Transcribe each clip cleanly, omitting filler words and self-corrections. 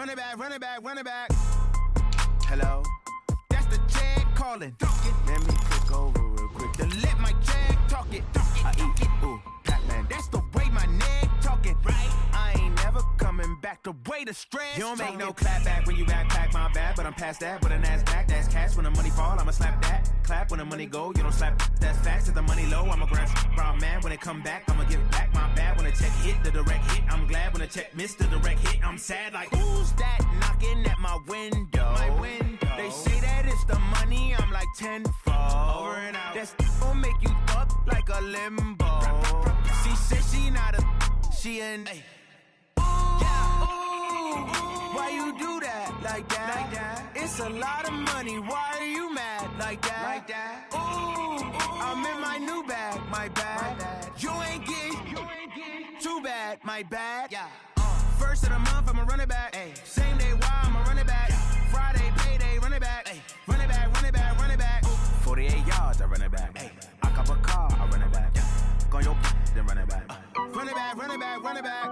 Run it back, run it back, run it back. Hello? That's the jag calling. Let me click over real quick to let my jag talk it. I eat it, ooh, Pac-Man. That's the way my neck talking, right? I ain't never coming back the way the stress. You don't make no clap back when you backpack, my bad. But I'm past that with an ass back. That's cash when the money fall, I'ma slap that. Clap when the money go, you don't slap. That's facts. If the money low, I'ma grab brown man. When it come back, I'ma give back my bad. When the check hit, the direct hit. I'm glad when the check missed the direct hit. I'm sad like, who's that knocking at my window? My window. They say that it's the money, I'm like tenfold. Over and out. That's gon' make you up like a limbo. She said she not a, she an. Ooh, yeah, ooh, why you do that like that? Like that? It's a lot of money. Why are you mad like that? Like that? Ooh, I'm in my new bag, my bad. You ain't getting too bad, my bad. Yeah. First of the month, I'ma run it back. Ay. Same day, why I'ma run it back. Friday, payday, run it back. Ay. Run it back, run it back, run it back. 48 yards, I run it back. Ay. I cop a car, I run it back. Go on your then run it back. Run it back, run it back, run it back.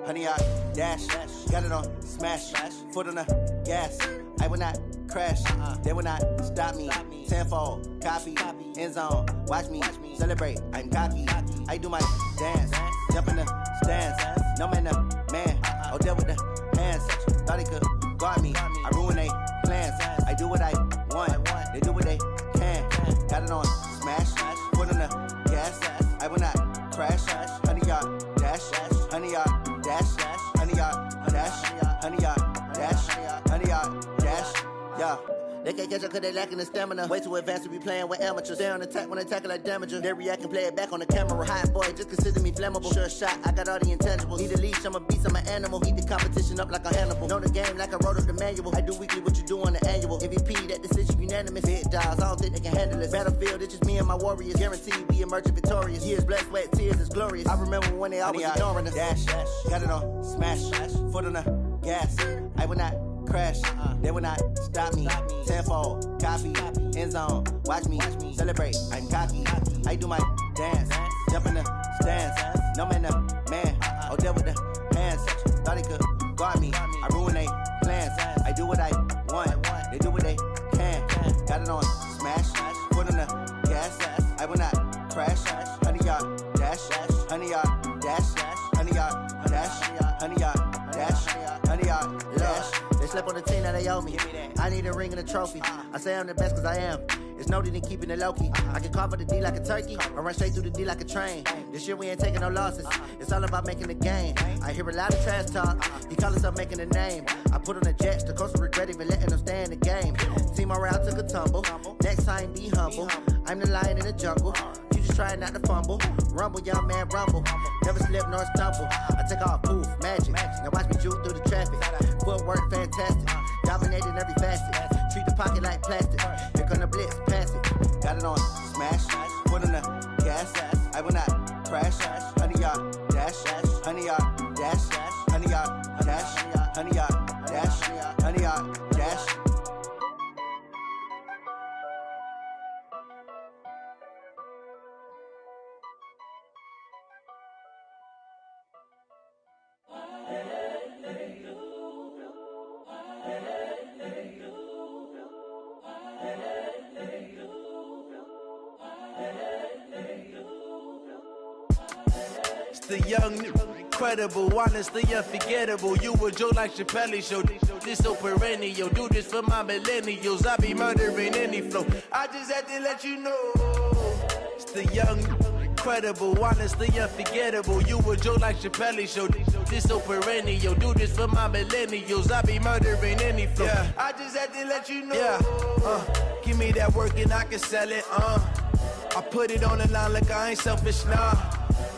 Honey, I dash, got it on smash, foot on the gas. I will not crash, they will not stop me. Tenfold, copy, end zone, watch me celebrate. I'm cocky, I do my dance, jump in the stands. No man, the man, oh deal with the hands. Thought he could guard me, I ruin they plans. I do what I want, they do what they can. Got it on smash, foot on the gas. I will not crash, honey, y'all dash, honey, y'all dash, honey, y'all dash, honey, y'all dash, honey, y'all dash, yeah. They can't catch up cause they lacking the stamina. Way too advanced to be playing with amateurs. Stay on attack when they tackle like damager. They react and play it back on the camera. Hot boy, just consider me flammable. Sure shot, I got all the intangibles. Need a leash, I'm a beast, I'm an animal. Heat the competition up like a Hannibal. Know the game like I wrote up the manual. I do weekly what you do on the annual. MVP, that decision unanimous. Hit dials, I don't think they can handle it. Battlefield, it's just me and my warriors. Guaranteed we emerging victorious. Years, blood, sweat, tears, it's glorious. I remember when they always ignoring us. Dash, got it on smash, foot on the gas. I will not crash, they will not stop me. Tenfold, copy, end zone, watch me celebrate. I'm cocky, I do my dance, jump in the stands. No man, the man, oh deal with the hands. Thought he could guard me, I ruin they plans. I do what I want, they do what they can. Got it on smash, foot on the gas. I will not crash, honey, y'all dash, honey, y'all dash, honey, y'all dash, honey, y'all dash, honey, y'all dash. They slept on the team that they owe me. I need a ring and a trophy. I say I'm the best cause I am. It's no need in keeping it low-key. I can carve for the D like a turkey, or run straight through the D like a train. This year we ain't taking no losses. It's all about making the game. I hear a lot of trash talk. He call himself making a name. I put on the jets, the coach regret even letting them stay in the game. Team morale took a tumble. Next time be humble. I'm the lion in the jungle. You just trying not to fumble. Rumble, young man, rumble. Never slip nor stumble. I take off, poof, magic. Now watch me juke through the traffic. Footwork fantastic. Dominating every facet. Treat the pocket like plastic. Here come the blitz, pass it. Got it on smash. Foot on the gas. I will not crash. Honey, y'all dash. Honey, y'all dash. Honey, y'all dash. Honey, y'all dash. Honey, y'all dash. It's the young, incredible, honestly unforgettable. You a Joe like Chappelle show. This so perennial. Do this for my millennials. I be murdering any flow. I just had to let you know. It's the young, incredible, honestly unforgettable. You a Joe like Chappelle show. This so perennial. Do this for my millennials. I be murdering any flow. Yeah. I just had to let you know. Yeah. Give me that work and I can sell it. I put it on the line like I ain't selfish, nah.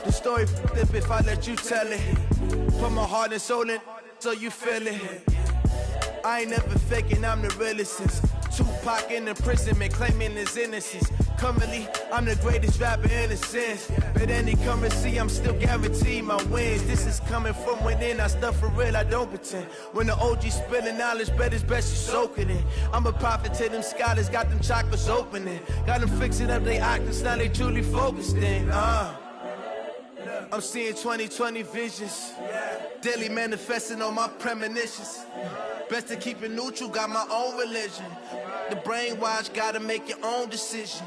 The story flip if I let you tell it. Put my heart and soul in so you feel it. I ain't never faking, I'm the realest since Tupac in imprisonment claiming his innocence. Currently, I'm the greatest rapper in a sense. But any currency, I'm still guaranteed my wins. This is coming from within, I stuff for real, I don't pretend. When the OG spilling knowledge, bet it's best you soak it in. I'm a prophet to them scholars, got them chakras opening. Got them fixing up they octaves, now they truly focused in. I'm seeing 2020 visions. Daily manifesting on my premonitions. Best to keep it neutral, got my own religion. The brainwash, gotta make your own decision.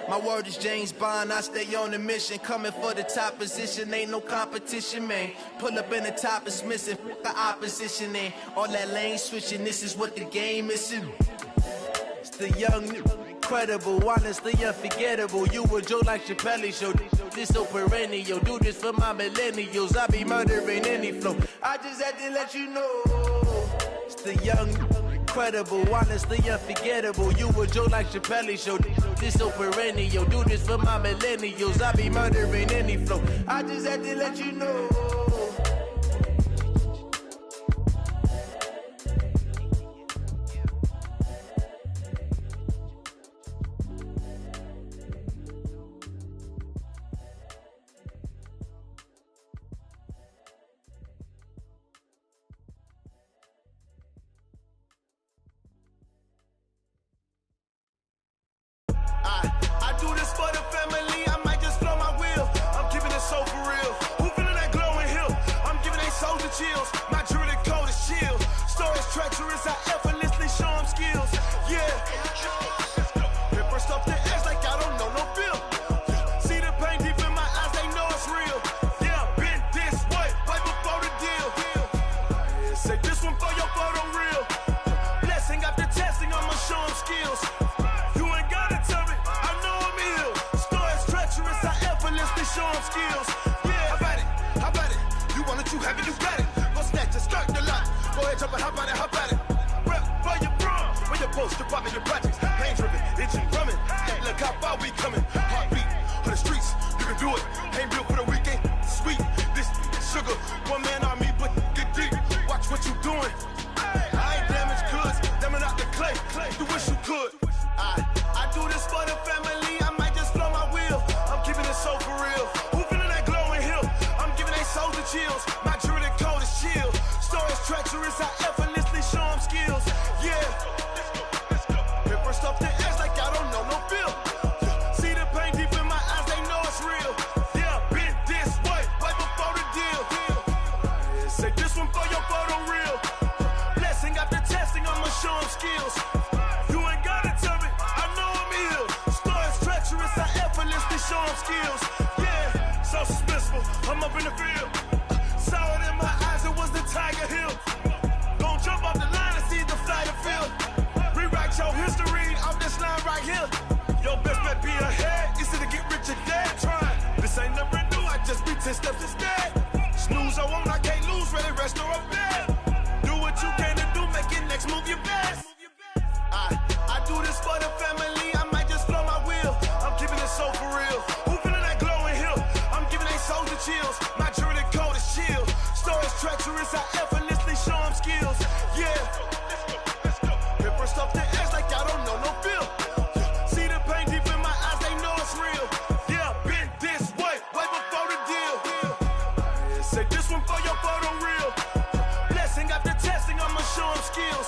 My word is James Bond, I stay on the mission. Coming for the top position, ain't no competition, man. Pull up in the top, it's missing, the opposition ain't. All that lane switching, this is what the game is. It's the young, incredible, honestly unforgettable. You a Joe like Chappelle show. This so perennial, do this for my millennials. I be murdering any flow. I just had to let you know. It's the young, incredible, honestly unforgettable. You a Joe like Chappelle show. This so perennial, do this for my millennials. I be murdering any flow. I just had to let you know. I do this for the family, I might just blow my wheel. I'm giving it so for real. Who feeling that glowing hill? I'm giving they soldier chills. My jewelry code is chill. Stories treacherous, I effortlessly show them skills. Yeah. Paper stuff the edge like I don't know no feel. See the pain deep in my eyes, they know it's real. Yeah, been this way, way before the deal. Say this one for your photo real. Blessing after testing, I'ma show them skills. Show them skills. Yeah, how about it? You want it, you have it, you got it. Go snatch it, start the lot. Go ahead, jump it, how about it? Rep for your prom, where your post, your poppin', your projects. Pain driven, itching, drumming. Hey, look how far we coming. Heartbeat on the streets, you can do it. Ain't built for the weekend, sweet. This sugar, one man army, but get deep. Watch what you doing. I ain't damaged goods, damn out the clay. You wish you could. I do this for the family, I might just blow my wheel. I'm keeping it so for real. Who feeling that glowing hill? I'm giving they soldier chills. My jewelry code is chill. Stories treacherous, I effortlessly show them skills. Yeah. Paper stuff the edge like I don't know no feel. See the pain deep in my eyes, they know it's real. Yeah, been this way, way before the deal. Say this one for your photo real. Blessing after testing, I'ma show them skills. You ain't gotta tell me, I know I'm ill. Stories treacherous, I effortlessly show them skills. Yeah, so suspenseful, I'm up in the field. Saw it in my eyes, it was the Tiger Hill. Gon' jump off the line and see the flight of field. Rewrite your history off this line right here. Your best bet be ahead, easy to get rich or dead trying. This ain't never new, I just be 10 steps instead. Snooze I won't, I can't lose, ready, rest or up dead. Do what you can to do, make it next move your best. I do this for the family, I might just blow my wheel. I'm keeping it so for real. Who feeling that glowing hill? I'm giving they soldier chills. My jewelry code is chill. Stories treacherous, I effortlessly show them skills. Yeah. Paper stuff the edge like I don't know no feel. See the pain deep in my eyes, they know it's real. Yeah, been this way, way before the deal. Say this one for your photo real. Blessing after testing, I'ma show them skills.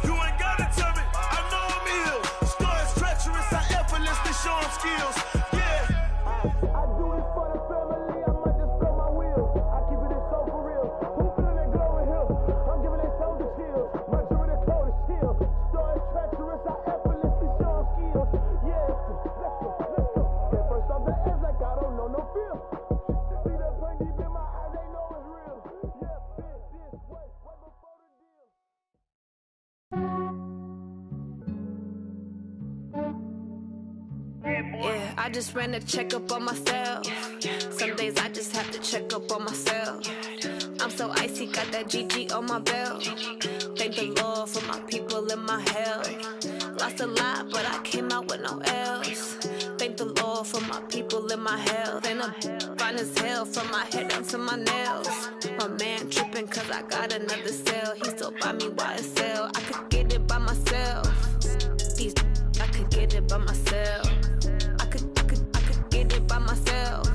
You ain't gotta tell me, I know I'm ill. Stories treacherous, I effortlessly show them skills. Yeah. I do this for the family, I might just blow my wheel. I keep it so for real. Who feeling that glowing hill? I'm giving they soldier chills. My jewelry code is chill. Stories treacherous, I effortlessly show them skills. Yeah. Let's go. Get first off the edge like I don't know no feel. See that pain deep in my eyes, they know it's real. Yeah, been this way, way before the deal. Yeah, I just ran a checkup on myself. Some days I just have to check up on myself. I'm so icy, got that GG on my belt. Thank the Lord for my people and my health. Lost a lot, but I came out with no L's. Thank the Lord for my people and my health. And I'm fine as hell from my head down to my nails. My man tripping cause I got another cell. He still buy me YSL. I could get it by myself. These I could get it by myself. myself.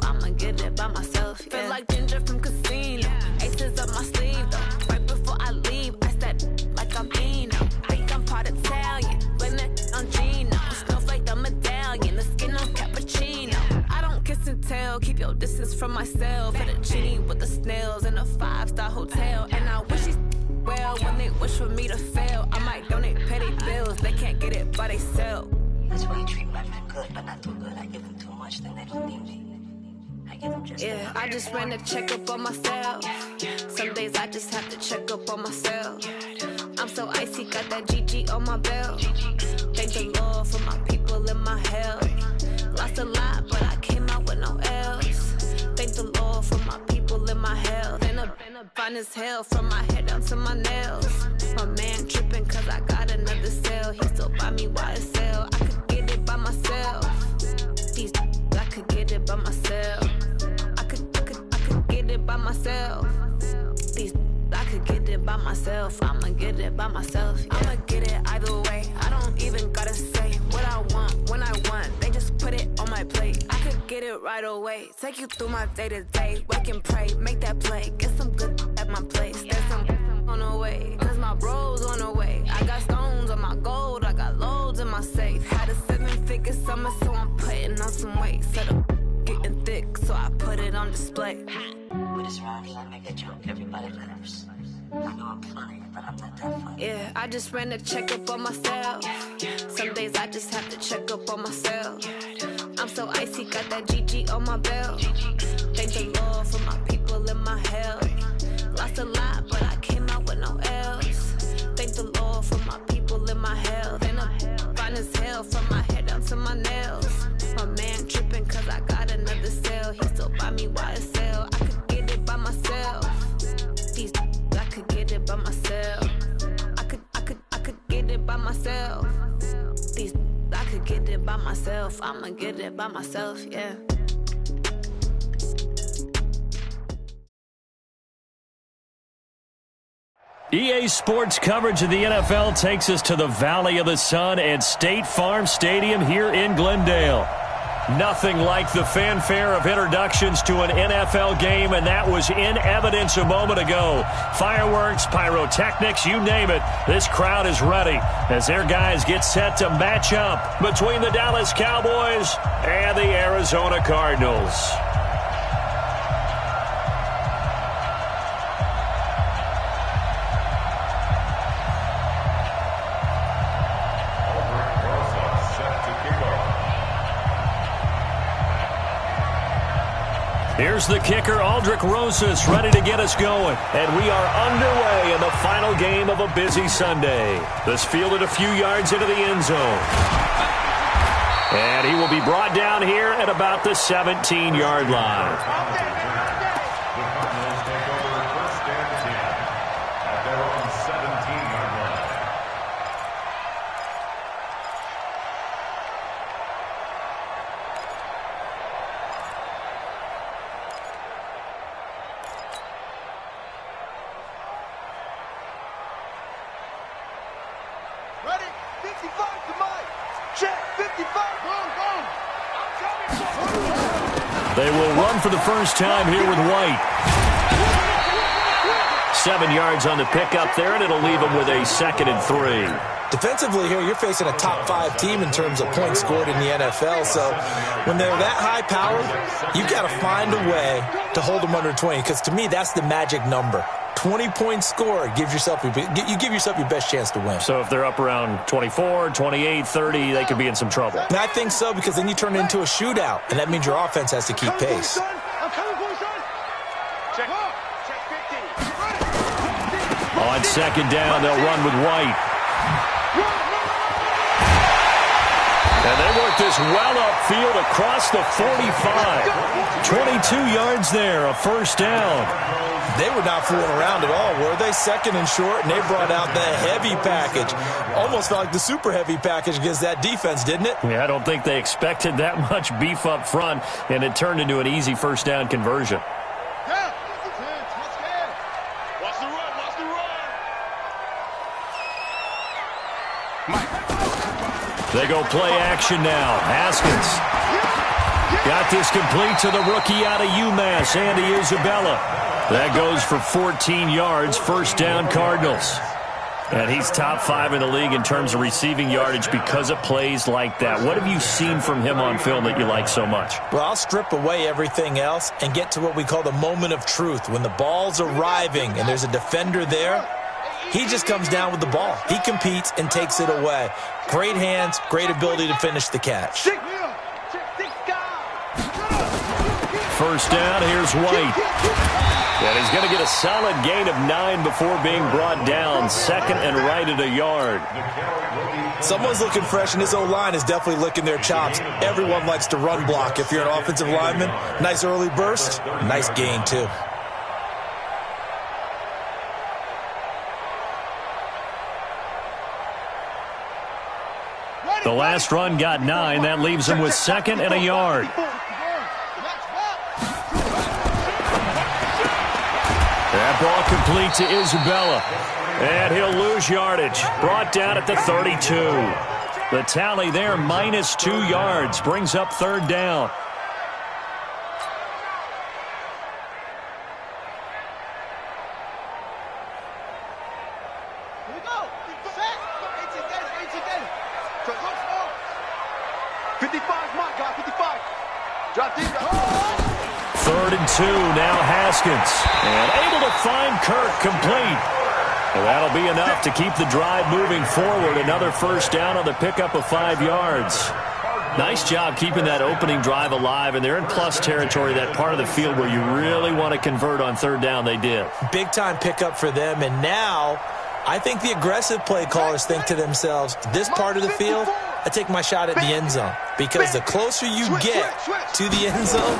I'ma get it by myself. Yeah. Feel like Ginger from Casino. Aces up my sleeve though. Right before I leave, I said like I'm Eno. Think I'm part Italian, blame that on Gino. Snowflake the medallion, the skin on cappuccino. I don't kiss and tell, keep your distance from myself. Fettuccine with the snails in a 5-star hotel. And I wish he's well when they wish for me to fail. I might donate petty bills, they can't get it by themselves. That's why you treat women good, but not too good. I give them too much, then they don't need me. Yeah, I just ran a checkup on myself. Some days I just have to check up on myself. I'm so icy, got that GG on my belt. Thank the Lord for my people in my health. Lost a lot, but I came out with no else. Thank the Lord for my people in my health. And a fine as hell from my head down to my nails. My man tripping cause I got another cell. He still buy me YSL. I could get it by myself. These I could get it by myself. I could get it by myself. These I could get it by myself. I'ma get it by myself. Yeah. I'ma get it either way. I don't even gotta say what I want when I want. They just put it on my plate. I could get it right away. Take you through my day to day. Wake and pray, make that play. Get some good at my place. There's some on the way. Cause my bro's on the way. I got stones on my gold. I got loads in my safe. Had a 7-figure summer, so I'm putting on some weight. Set up getting thick, so I put it on display. With this round here, I make a joke, everybody laughs. I know I'm funny, but I'm not that funny. Yeah, I just ran a checkup on myself. Some days I just have to check up on myself. I'm so icy, got that GG on my belt. Thank the Lord for my people in my health. Lost a lot, but I came out with no else. Thank the Lord for my people in my health. And I'm fine as hell from my head down to my nails. My man tripping cause I got another cell. He still buy me YSL. I could get it by myself. These I could get it by myself. I could get it by myself. These I could get it by myself. I'ma get it by myself, yeah. EA Sports coverage of the NFL takes us to the Valley of the Sun at State Farm Stadium here in Glendale. Nothing like the fanfare of introductions to an NFL game, and that was in evidence a moment ago. Fireworks, pyrotechnics, you name it. This crowd is ready as their guys get set to match up between the Dallas Cowboys and the Arizona Cardinals. Here's the kicker, Aldrich Rosas, ready to get us going. And we are underway in the final game of a busy Sunday. This fielded a few yards into the end zone. And he will be brought down here at about the 17-yard line. They will run for the first time here with White. 7 yards on the pickup there, and it'll leave them with a 2nd and 3. Defensively here, you're facing a top-5 team in terms of points scored in the NFL. So when they're that high-powered, you've got to find a way to hold them under 20. Because to me, that's the magic number. 20-point score gives yourself you give yourself your best chance to win. So if they're up around 24, 28, 30, they could be in some trouble. And I think so, because then you turn it into a shootout, and that means your offense has to keep pace. On 2nd down, they'll run with White. And they work this well upfield across the 45. 22 yards there, a first down. They were not fooling around at all, were they? 2nd and short, and they brought out the heavy package. Almost felt like the super heavy package against that defense, didn't it? Yeah, I don't think they expected that much beef up front, and it turned into an easy first down conversion. They go play action now. Haskins got this complete to the rookie out of UMass, Andy Isabella. That goes for 14 yards, first down Cardinals. And he's top 5 in the league in terms of receiving yardage because of plays like that. What have you seen from him on film that you like so much? Well, I'll strip away everything else and get to what we call the moment of truth. When the ball's arriving and there's a defender there, he just comes down with the ball. He competes and takes it away. Great hands, great ability to finish the catch. First down, here's White. And he's going to get a solid gain of 9 before being brought down. Second and right at a yard. Someone's looking fresh, and his O-line is definitely licking their chops. Everyone likes to run block. If you're an offensive lineman, nice early burst, nice gain too. The last run got 9. That leaves him with second and a yard. That ball complete to Isabella. And he'll lose yardage. Brought down at the 32. The tally there, minus 2 yards. Brings up third down. Here we go. Set. 55, mark, guy. 55. Drop deep. Third and 2, now Haskins. And able to find Kirk complete. And that'll be enough to keep the drive moving forward. Another first down on the pickup of 5 yards. Nice job keeping that opening drive alive, and they're in plus territory, that part of the field where you really want to convert on third down. They did. Big-time pickup for them, and now I think the aggressive play callers think to themselves, this part of the field, I take my shot at the end zone. Because the closer you get to the end zone,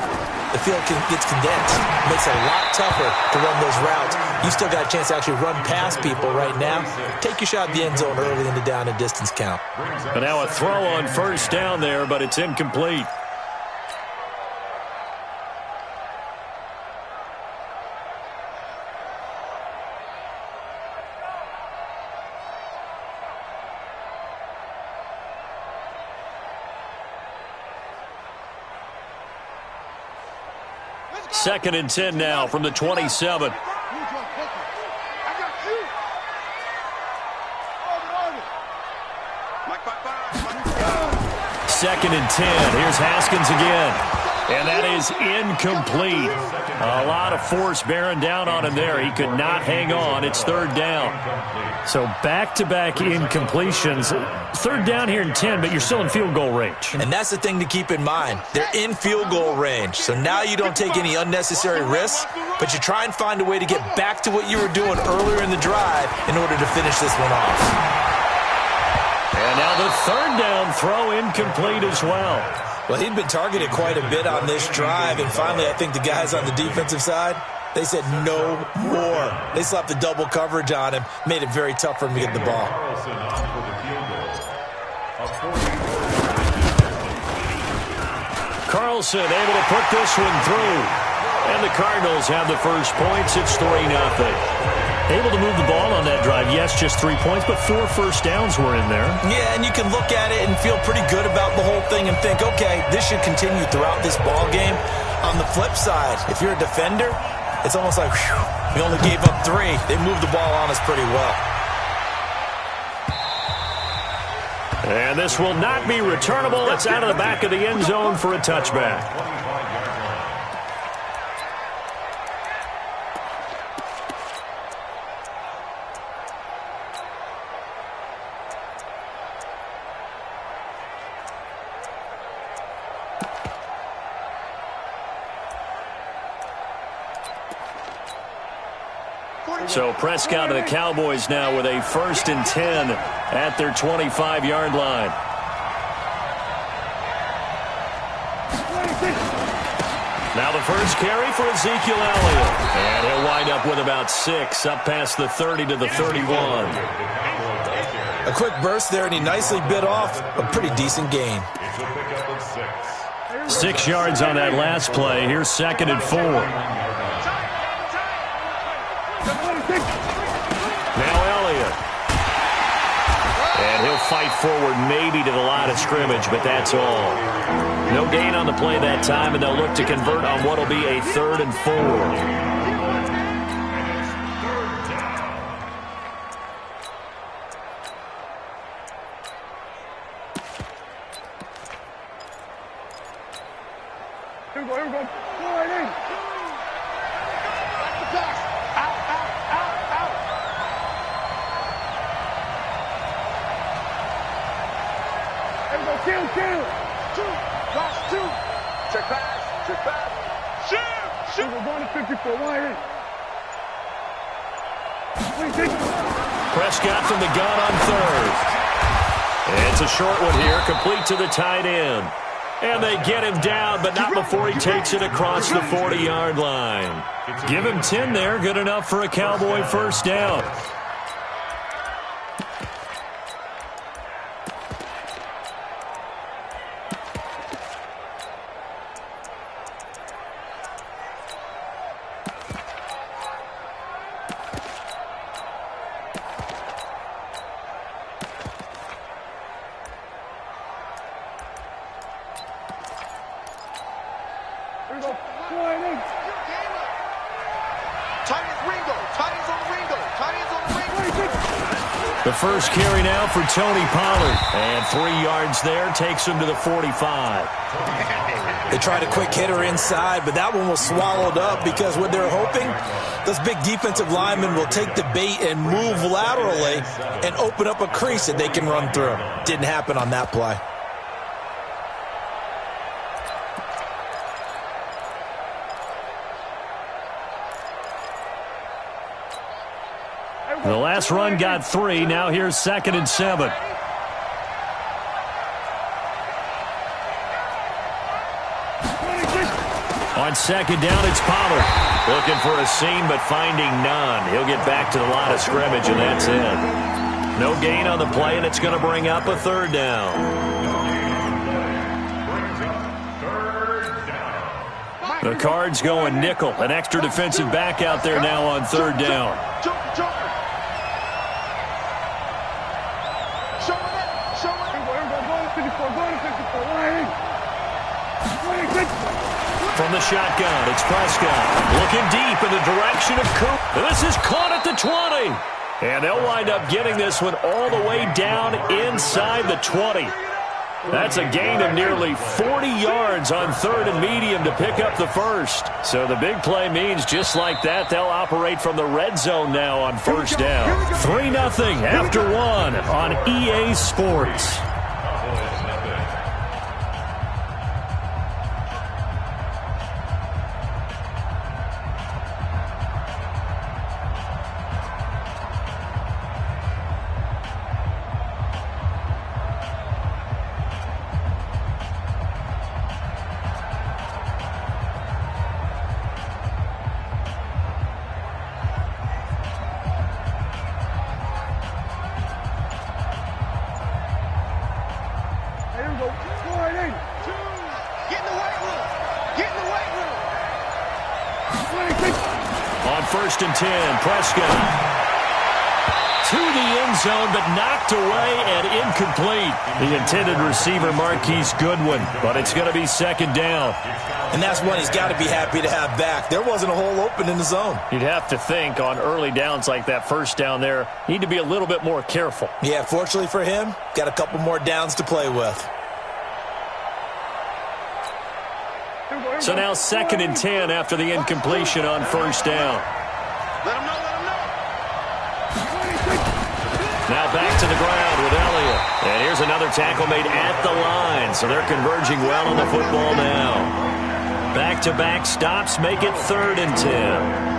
the field gets condensed. It makes it a lot tougher to run those routes. You still got a chance to actually run past people right now. Take your shot at the end zone early in the down and distance count. But now a throw on first down there, but it's incomplete. Second and 10 now from the 27. Second and 10. Here's Haskins again. And that is incomplete. A lot of force bearing down on him there. He could not hang on. It's third down. So back-to-back incompletions. Third down here in 10, but you're still in field goal range. And that's the thing to keep in mind. They're in field goal range. So now you don't take any unnecessary risks, but you try and find a way to get back to what you were doing earlier in the drive in order to finish this one off. And now the third down throw incomplete as well. Well, he'd been targeted quite a bit on this drive, and finally I think the guys on the defensive side, they said no more. They slapped the double coverage on him, made it very tough for him to get the ball. Carlson able to put this one through. And the Cardinals have the first points. It's 3-0. Able to move the ball on that drive. Yes, just 3 points, but 4 first downs were in there. Yeah, and you can look at it and feel pretty good about the whole thing and think, okay, this should continue throughout this ball game. On the flip side, if you're a defender, it's almost like, whew, we only gave up 3. They moved the ball on us pretty well. And this will not be returnable. It's out of the back of the end zone for a touchback. So Prescott of the Cowboys now with a 1st and 10 at their 25-yard line. Now the first carry for Ezekiel Elliott. And he'll wind up with about 6, up past the 30 to the 31. A quick burst there, and he nicely bit off a pretty decent gain. 6 yards on that last play. Here's 2nd and 4. Now Elliott. And he'll fight forward maybe to the line of scrimmage, but that's all. No gain on the play that time, and they'll look to convert on what will be a 3rd and 4. Here we go. Go right in. Pass. Out. Here we go. Kill. 2. Cross 2. Check pass. Shoot. We're going to 54. Wide in. Prescott from the gun on 3rd. It's a short one here, complete to the tight end. And they get him down, but not before he takes it across the 40-yard line. Give him 10 there, good enough for a Cowboy first down. The first carry now for Tony Pollard. And 3 yards there takes him to the 45. They tried a quick hitter inside, but that one was swallowed up because what they're hoping, those big defensive linemen will take the bait and move laterally and open up a crease that they can run through. Didn't happen on that play. The last run got 3. Now here's 2nd and 7. On 2nd down, it's Pollard. Looking for a seam, but finding none. He'll get back to the line of scrimmage, and that's it. No gain on the play, and it's going to bring up a 3rd down. The Cards going nickel. An extra defensive back out there now on 3rd down. From the shotgun, it's Prescott. Looking deep in the direction of Coop. This is caught at the 20. And they'll wind up getting this one all the way down inside the 20. That's a gain of nearly 40 yards on 3rd and medium to pick up the first. So the big play means just like that, they'll operate from the red zone now on 1st down. 3-0 after 1 on EA Sports. On 1st and 10, Prescott to the end zone, but knocked away and incomplete. The intended receiver, Marquise Goodwin, but it's going to be 2nd down. And that's one he's got to be happy to have back. There wasn't a hole open in the zone. You'd have to think on early downs like that 1st down there, need to be a little bit more careful. Yeah, fortunately for him, got a couple more downs to play with. So now 2nd and 10 after the incompletion on 1st down. Let him know. Now back to the ground with Elliott. And here's another tackle made at the line. So they're converging well on the football now. Back-to-back stops make it 3rd and 10.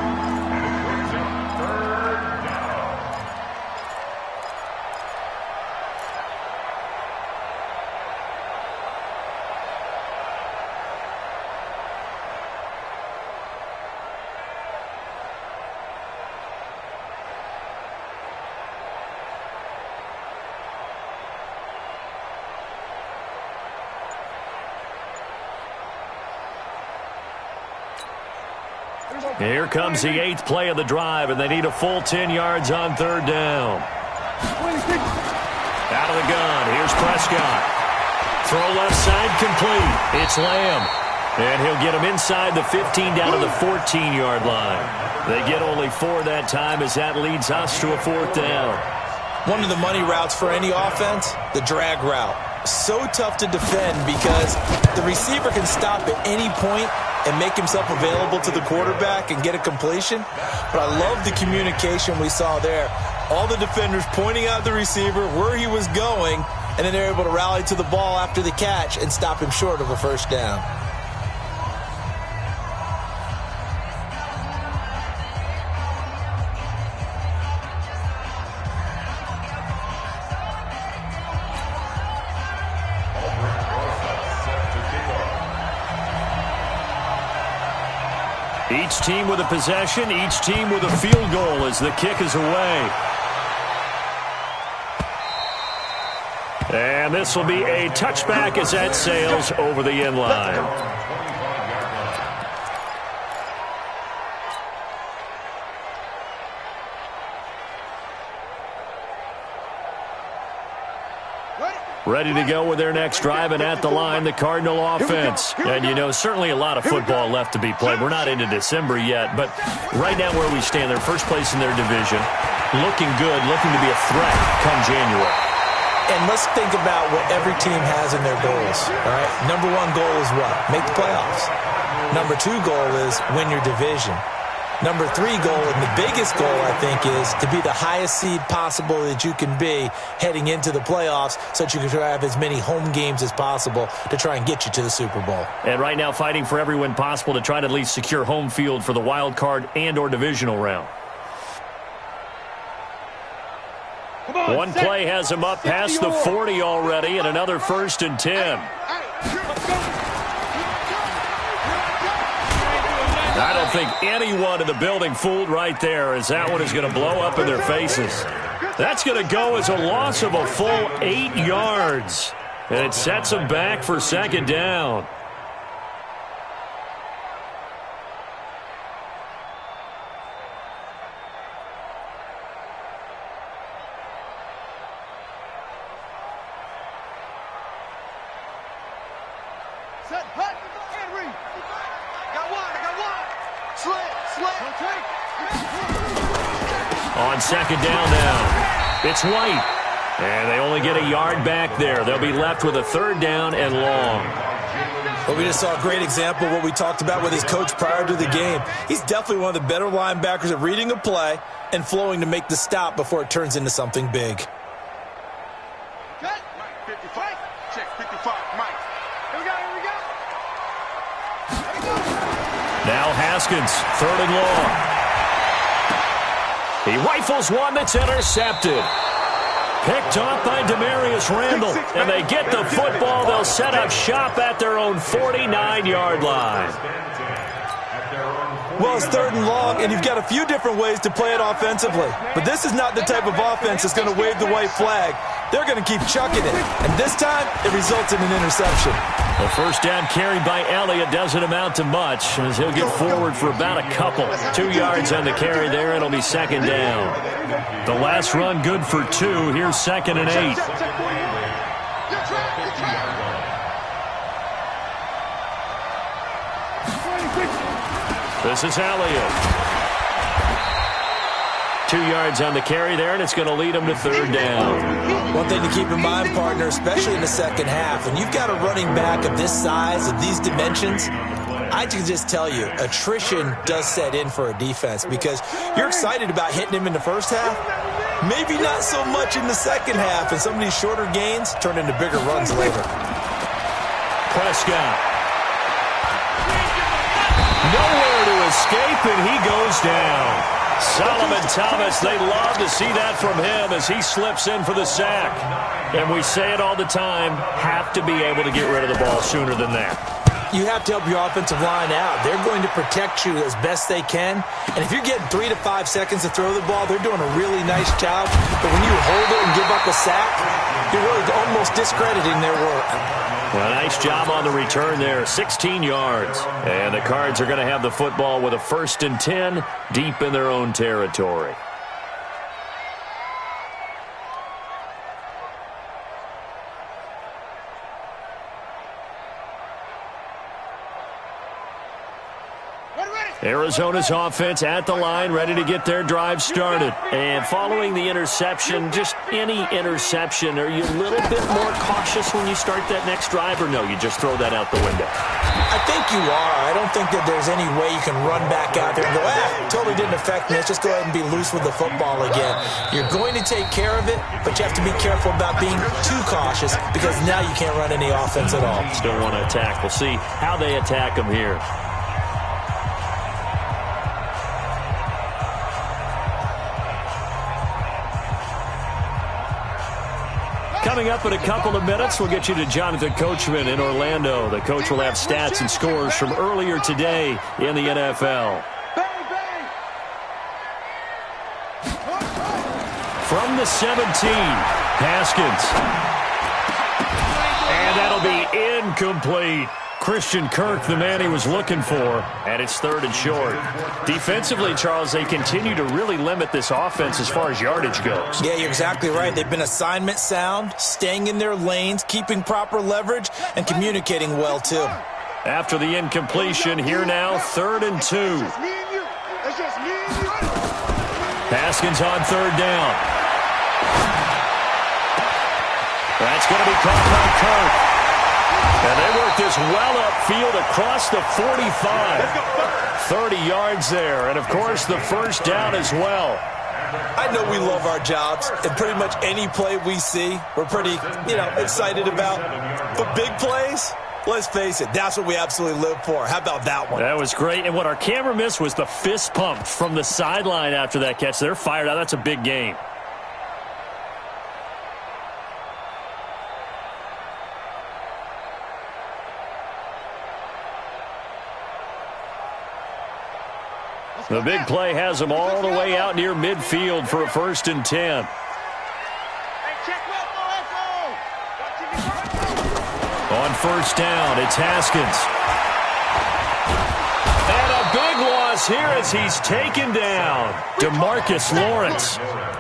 Here comes the 8th play of the drive, and they need a full 10 yards on 3rd down. Out of the gun, here's Prescott. Throw left side complete. It's Lamb. And he'll get him inside the 15 down to the 14-yard line. They get only 4 that time as that leads us to a 4th down. One of the money routes for any offense, the drag route. So tough to defend because the receiver can stop at any point and make himself available to the quarterback and get a completion. But I love the communication we saw there. All the defenders pointing out the receiver, where he was going, and then they're able to rally to the ball after the catch and stop him short of a 1st down. Each team with a possession, each team with a field goal as the kick is away. And this will be a touchback as that sails over the end line. Ready to go with their next drive, and at the line, the Cardinal offense. And, you know, certainly a lot of football left to be played. We're not into December yet, but right now where we stand, they're first place in their division, looking good, looking to be a threat come January. And let's think about what every team has in their goals, all right? Number 1 goal is what? Make the playoffs. Number 2 goal is win your division. Number 3 goal, and the biggest goal, I think, is to be the highest seed possible that you can be heading into the playoffs so that you can have as many home games as possible to try and get you to the Super Bowl. And right now fighting for every win possible to try to at least secure home field for the wild card and or divisional round. One play has him up past the 40 already, and another 1st and 10. I don't think anyone in the building fooled right there, as that one is going to blow up in their faces. That's going to go as a loss of a full 8 yards. And it sets them back for 2nd down. On 2nd down now, it's White. And they only get a yard back there. They'll be left with a 3rd down and long. Well, we just saw a great example of what we talked about with his coach prior to the game. He's definitely one of the better linebackers at reading a play and flowing to make the stop before it turns into something big. Check 55, Mike. Here we go. Now Haskins, 3rd and long. He rifles one that's intercepted. Picked off by Demarius Randall. And they get the football. They'll set up shop at their own 49-yard line. Well, it's 3rd and long, and you've got a few different ways to play it offensively. But this is not the type of offense that's going to wave the white flag. They're going to keep chucking it. And this time, it results in an interception. The 1st down carried by Elliott doesn't amount to much, as he'll get forward for about a couple. 2 yards on the carry there, and it'll be 2nd down. The last run good for 2. Here's 2nd and 8. This is Elliott. 2 yards on the carry there, and it's going to lead him to 3rd down. One thing to keep in mind, partner, especially in the second half, when you've got a running back of this size, of these dimensions, I can just tell you, attrition does set in for a defense because you're excited about hitting him in the first half. Maybe not so much in the second half, and some of these shorter gains turn into bigger runs later. Prescott. Nowhere to escape, and he goes down. Solomon Thomas, they love to see that from him as he slips in for the sack. And we say it all the time, have to be able to get rid of the ball sooner than that. You have to help your offensive line out. They're going to protect you as best they can. And if you're getting 3 to 5 seconds to throw the ball, they're doing a really nice job. But when you hold it and give up a sack, you're really almost discrediting their work. Well, nice job on the return there, 16 yards. And the Cards are going to have the football with a 1st and 10 deep in their own territory. Arizona's offense at the line, ready to get their drive started. And following the interception, just any interception, are you a little bit more cautious when you start that next drive, or no, you just throw that out the window? I think you are. I don't think that there's any way you can run back out there and go, totally didn't affect me. Let's just go ahead and be loose with the football again. You're going to take care of it, but you have to be careful about being too cautious because now you can't run any offense at all. Still want to attack. We'll see how they attack them here. Coming up in a couple of minutes, we'll get you to Jonathan Coachman in Orlando. The coach will have stats and scores from earlier today in the NFL. From the 17, Haskins. And that'll be incomplete. Christian Kirk, the man he was looking for, and it's 3rd and short. Defensively, Charles, they continue to really limit this offense as far as yardage goes. Yeah, you're exactly right. They've been assignment sound, staying in their lanes, keeping proper leverage, and communicating well, too. After the incompletion, here now, 3rd and 2. Haskins on 3rd down. That's going to be caught by Kirk. And they work this well upfield across the 45. 30 yards there. And, of course, the first down as well. I know we love our jobs, and pretty much any play we see, we're pretty, excited about. But big plays, let's face it, that's what we absolutely live for. How about that one? That was great. And what our camera missed was the fist pump from the sideline after that catch. They're fired out. That's a big game. The big play has them all the way out near midfield for a 1st and 10. On 1st down, it's Haskins. And a big loss here as he's taken down. DeMarcus Lawrence.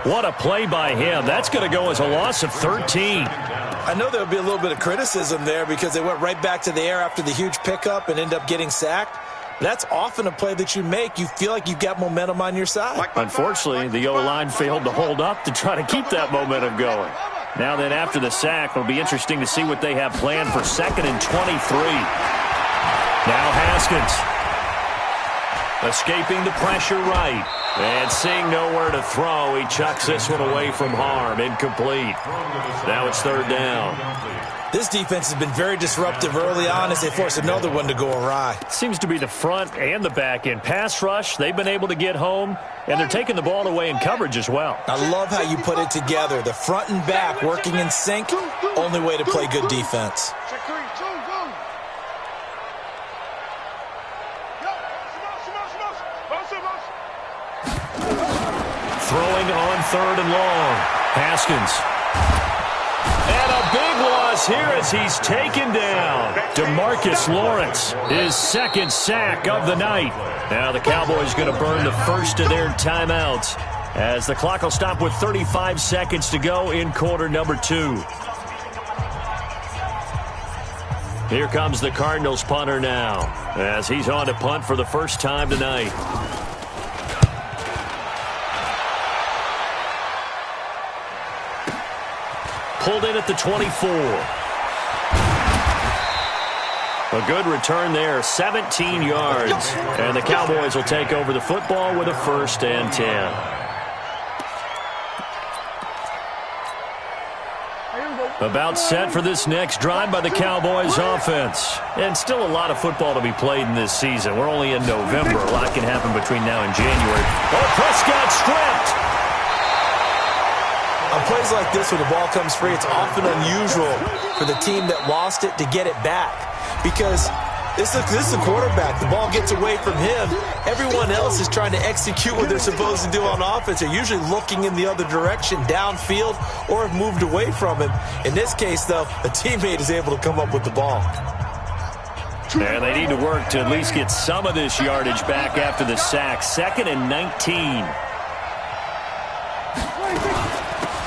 What a play by him. That's going to go as a loss of 13. I know there'll be a little bit of criticism there because they went right back to the air after the huge pickup and end up getting sacked. That's often a play that you make. You feel like you've got momentum on your side. Unfortunately, the O-line failed to hold up to try to keep that momentum going. Now then, after the sack, it'll be interesting to see what they have planned for 2nd and 23. Now Haskins. Escaping the pressure right. And seeing nowhere to throw, he chucks this one away from harm. Incomplete. Now it's 3rd down. This defense has been very disruptive early on as they force another one to go awry. Seems to be the front and the back end. Pass rush, they've been able to get home, and they're taking the ball away in coverage as well. I love how you put it together. The front and back working in sync, only way to play good defense. Throwing on 3rd and long. Haskins. And a big loss here as he's taken down. DeMarcus Lawrence, his 2nd sack of the night. Now the Cowboys going to burn the first of their timeouts as the clock will stop with 35 seconds to go in quarter number 2. Here comes the Cardinals punter now as he's on to punt for the first time tonight. Pulled in at the 24. A good return there, 17 yards. And the Cowboys will take over the football with a 1st and 10. About set for this next drive by the Cowboys offense. And still a lot of football to be played in this season. We're only in November. A lot can happen between now and January. Oh, Prescott stripped. On plays like this where the ball comes free, it's often unusual for the team that lost it to get it back. Because this is the quarterback. The ball gets away from him. Everyone else is trying to execute what they're supposed to do on offense. They're usually looking in the other direction, downfield, or have moved away from him. In this case, though, a teammate is able to come up with the ball. And they need to work to at least get some of this yardage back after the sack. 2nd and 19.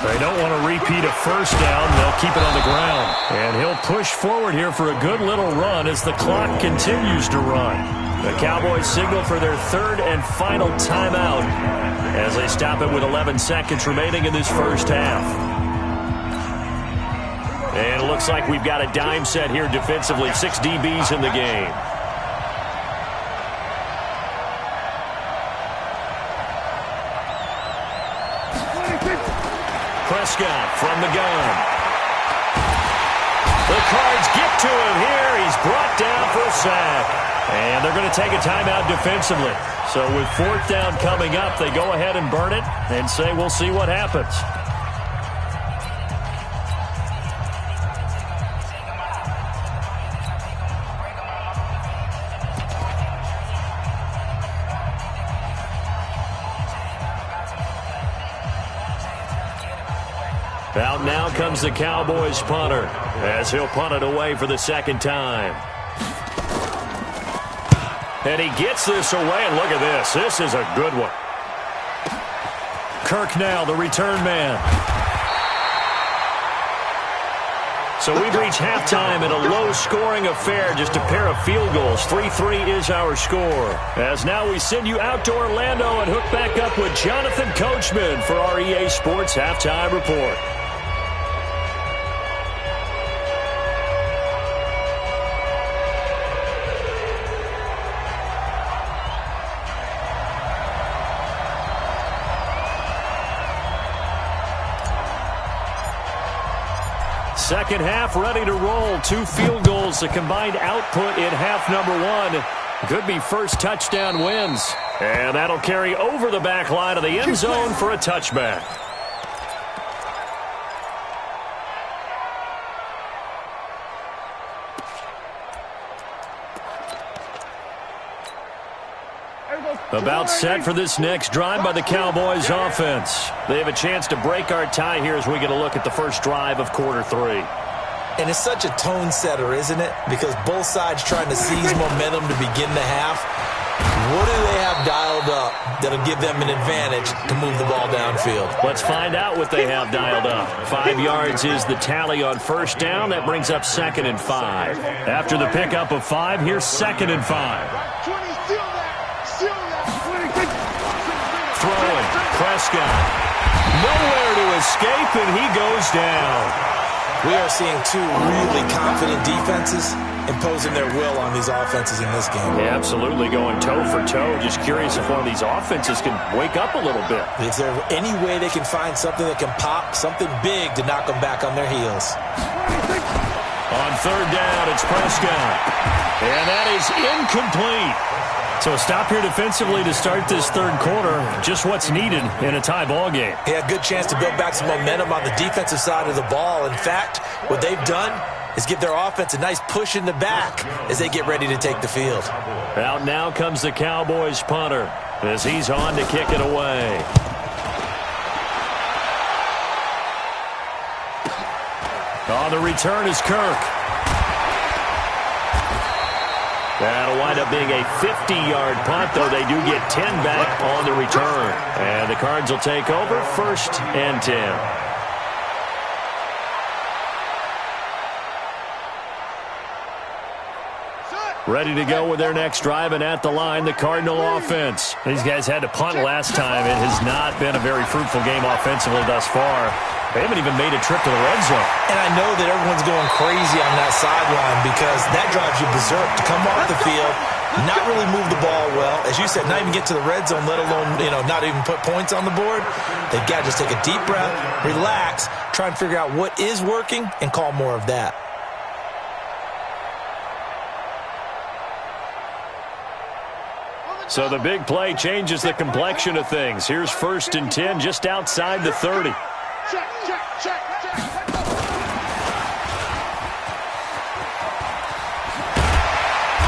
They don't want to repeat a first down. They'll keep it on the ground. And he'll push forward here for a good little run as the clock continues to run. The Cowboys signal for their third and final timeout as they stop it with 11 seconds remaining in this first half. And it looks like we've got a dime set here defensively. 6 DBs in the game. Prescott from the gun. The Cards get to him here. He's brought down for a sack. And they're going to take a timeout defensively. So with 4th down coming up, they go ahead and burn it and say we'll see what happens. Out now comes the Cowboys punter as he'll punt it away for the second time. And he gets this away, and look at this. This is a good one. Kirk now, the return man. So we've reached halftime in a low-scoring affair, just a pair of field goals. 3-3 is our score. As now we send you out to Orlando and hook back up with Jonathan Coachman for our EA Sports Halftime Report. Second half ready to roll. 2 field goals, the combined output in half number 1. Could be first touchdown wins. And that'll carry over the back line of the end zone for a touchback. About set for this next drive by the Cowboys offense. They have a chance to break our tie here as we get a look at the first drive of quarter 3. And it's such a tone setter, isn't it? Because both sides trying to seize momentum to begin the half. What do they have dialed up that'll give them an advantage to move the ball downfield? Let's find out what they have dialed up. 5 yards is the tally on first down. That brings up 2nd and 5. After the pickup of 5, here's 2nd and 5. Throwing, Prescott. Nowhere to escape, and he goes down. We are seeing 2 really confident defenses imposing their will on these offenses in this game. Yeah, absolutely, going toe for toe. Just curious if one of these offenses can wake up a little bit. Is there any way they can find something that can pop, something big to knock them back on their heels? On 3rd down, it's Prescott. And that is incomplete. So a stop here defensively to start this third quarter. Just what's needed in a tie ball game. Yeah, good chance to build back some momentum on the defensive side of the ball. In fact, what they've done is give their offense a nice push in the back as they get ready to take the field. Out now comes the Cowboys punter as he's on to kick it away. On the return is Kirk. That'll wind up being a 50-yard punt, though they do get 10 back on the return. And the Cards will take over 1st and 10. Ready to go with their next drive, and at the line, the Cardinal offense. These guys had to punt last time. It has not been a very fruitful game offensively thus far. They haven't even made a trip to the red zone. And I know that everyone's going crazy on that sideline because that drives you berserk to come off the field, not really move the ball well. As you said, not even get to the red zone, let alone, not even put points on the board. They've got to just take a deep breath, relax, try and figure out what is working, and call more of that. So the big play changes the complexion of things. Here's 1st and 10 just outside the 30.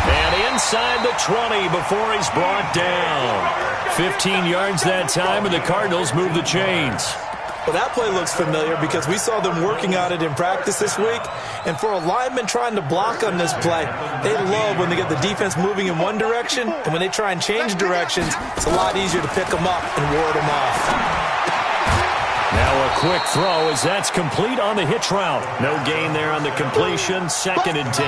And inside the 20 before he's brought down. 15 yards that time, and the Cardinals move the chains. Well, that play looks familiar because we saw them working on it in practice this week. And for a lineman trying to block on this play, they love when they get the defense moving in one direction. And when they try and change directions, it's a lot easier to pick them up and ward them off. Now a quick throw as that's complete on the hitch route. No gain there on the completion, 2nd and 10.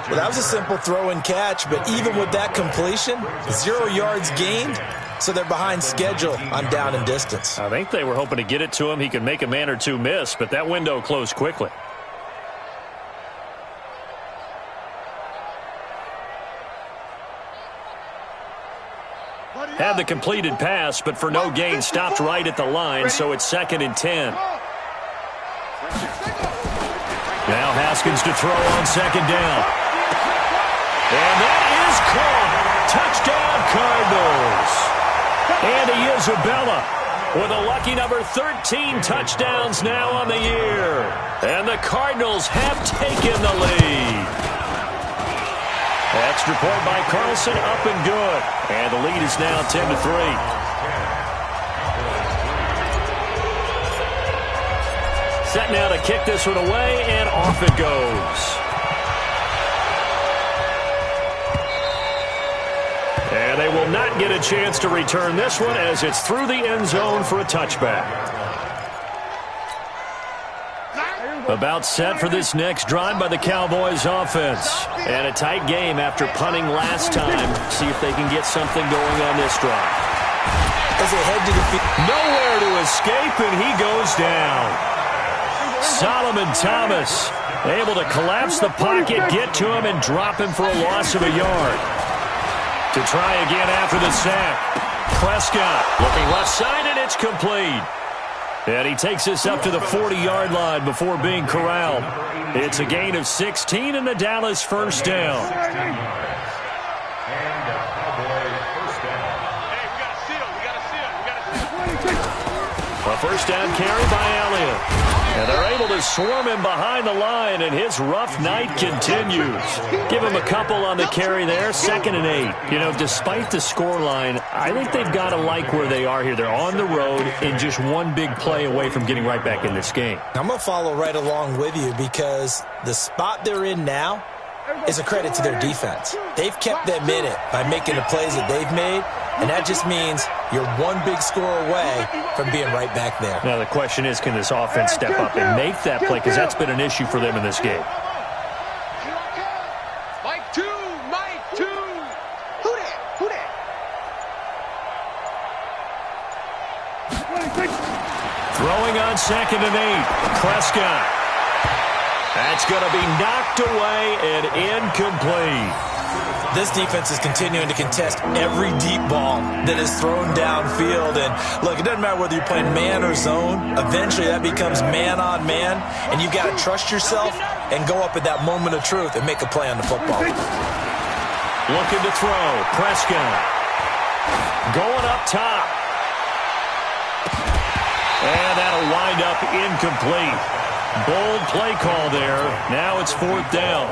Well, that was a simple throw and catch, but even with that completion, 0 yards gained, so they're behind schedule on down and distance. I think they were hoping to get it to him. He could make a man or two miss, but that window closed quickly. Had the completed pass, but for no gain, stopped right at the line, so it's 2nd and 10. Now Haskins to throw on 2nd down. And that is caught. Touchdown, Cardinals. Andy Isabella with a lucky number 13 touchdowns now on the year. And the Cardinals have taken the lead. Extra point by Carlson, up and good. And the lead is now 10-3. Set now to kick this one away, and off it goes. And they will not get a chance to return this one as it's through the end zone for a touchback. About set for this next drive by the Cowboys offense. And a tight game after punting last time. See if they can get something going on this drive. As they head to the field. Nowhere to escape, and he goes down. Solomon Thomas able to collapse the pocket, get to him, and drop him for a loss of a yard. To try again after the sack. Prescott looking left side, and it's complete. And he takes this up to the 40-yard line before being corralled. It's a gain of 16 and the Dallas first down. A first down carry by Elliott. And they're able to swarm him behind the line, and his rough night continues. Give him a couple on the carry there, 2nd and 8. You know, despite the scoreline, I think they've got to like where they are here. They're on the road and just one big play away from getting right back in this game. I'm going to follow right along with you because the spot they're in now is a credit to their defense. They've kept them in it by making the plays that they've made, and that just means you're one big score away from being right back there. Now the question is, can this offense step up and make that play? Because that's been an issue for them in this game. Mike 2. Who that? Throwing on 2nd and 8. Prescott. That's going to be knocked away and incomplete. This defense is continuing to contest every deep ball that is thrown downfield. And, look, it doesn't matter whether you're playing man or zone. Eventually that becomes man-on-man, and you've got to trust yourself and go up at that moment of truth and make a play on the football. Looking to throw. Prescott. Going up top. And that'll wind up incomplete. Bold play call there. Now it's 4th down.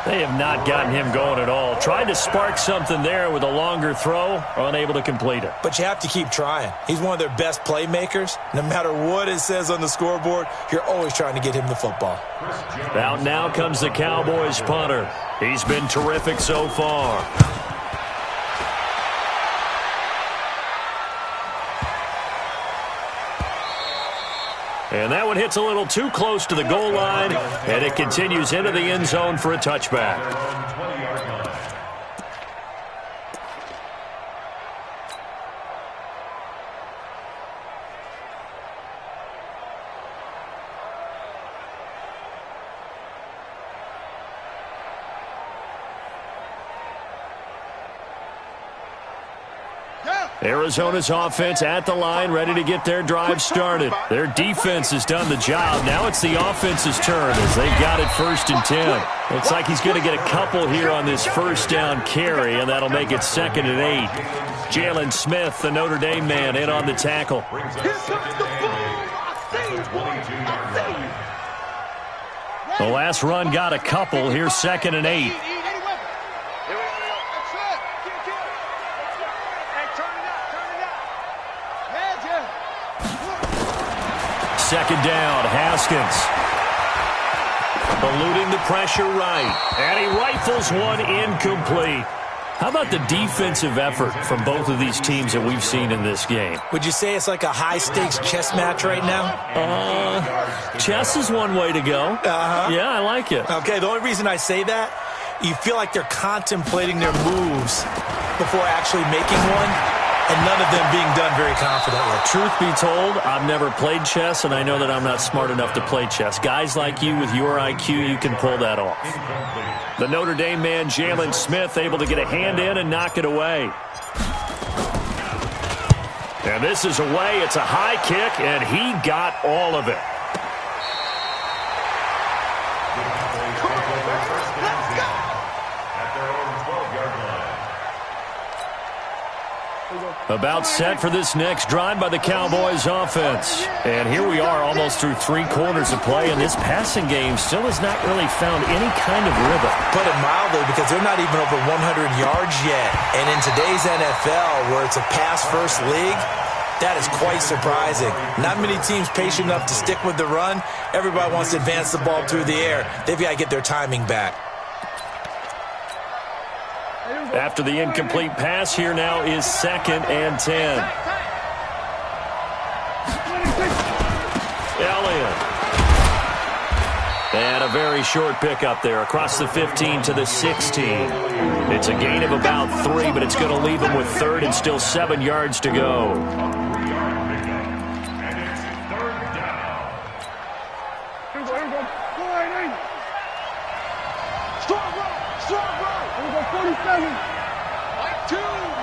They have not gotten him going at all. Tried to spark something there with a longer throw, unable to complete it. But you have to keep trying. He's one of their best playmakers. No matter what it says on the scoreboard, you're always trying to get him the football. Out now comes the Cowboys punter. He's been terrific so far. And that one hits a little too close to the goal line, and it continues into the end zone for a touchback. Arizona's offense at the line, ready to get their drive started. Their defense has done the job. Now it's the offense's turn as they've got it 1st and 10. Looks like he's going to get a couple here on this first down carry, and that'll make it 2nd and 8. Jalen Smith, the Notre Dame man, in on the tackle. The last run got a couple. Here's 2nd and 8. Second down, Haskins. Eluding the pressure right. And he rifles one incomplete. How about the defensive effort from both of these teams that we've seen in this game? Would you say it's like a high-stakes chess match right now? Chess is one way to go. Yeah, I like it. Okay, the only reason I say that, you feel like they're contemplating their moves before actually making one, and none of them being done very confidently. Truth be told, I've never played chess, and I know that I'm not smart enough to play chess. Guys like you with your IQ, you can pull that off. The Notre Dame man, Jalen Smith, able to get a hand in and knock it away. And this is away. It's a high kick, and he got all of it. About set for this next drive by the Cowboys offense. And here we are almost through 3 quarters of play, and this passing game still has not really found any kind of rhythm. Put it mildly, because they're not even over 100 yards yet. And in today's NFL, where it's a pass-first league, that is quite surprising. Not many teams patient enough to stick with the run. Everybody wants to advance the ball through the air. They've got to get their timing back. After the incomplete pass, here now is 2nd and 10. Elliott. And a very short pickup there across the 15 to the 16. It's a gain of about 3, but it's going to leave him with 3rd and still 7 yards to go.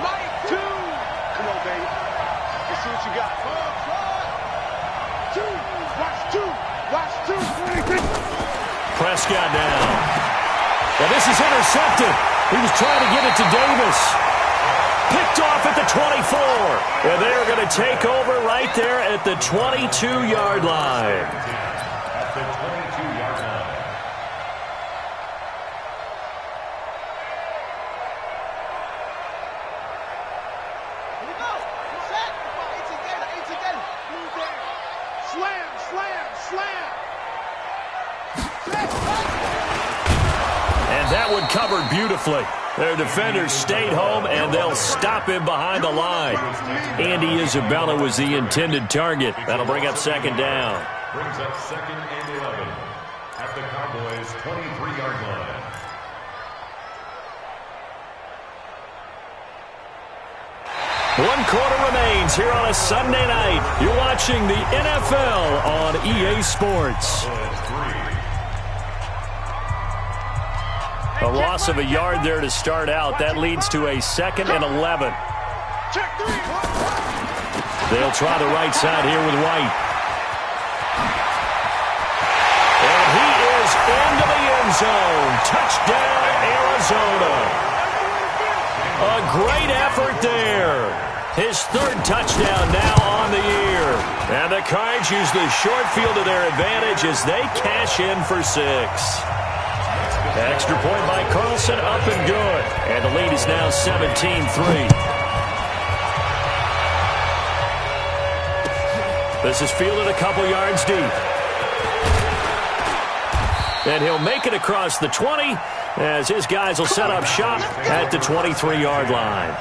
Mike 2. Come on, baby. Let's see what you got. Watch two. Prescott down. Well, this is intercepted. He was trying to get it to Davis. Picked off at the 24. And they're going to take over right there at the 22-yard line. At the 22-yard line. And that one covered beautifully. Their defenders stayed home, and they'll stop him behind the line. Andy Isabella was the intended target. That'll bring up 2nd down. Brings up 2nd and 11 at the Cowboys' 23-yard line. One quarter remains here on a Sunday night. You're watching the NFL on EA Sports. A loss of a yard there to start out. That leads to a 2nd and 11. They'll try the right side here with White. And he is into the end zone. Touchdown, Arizona. A great effort there. His 3rd touchdown now on the year. And the Cards use the short field to their advantage as they cash in for 6. Extra point by Carlson, up and good. And the lead is now 17-3. This is fielded a couple yards deep. And he'll make it across the 20 as his guys will set up shop at the 23-yard line.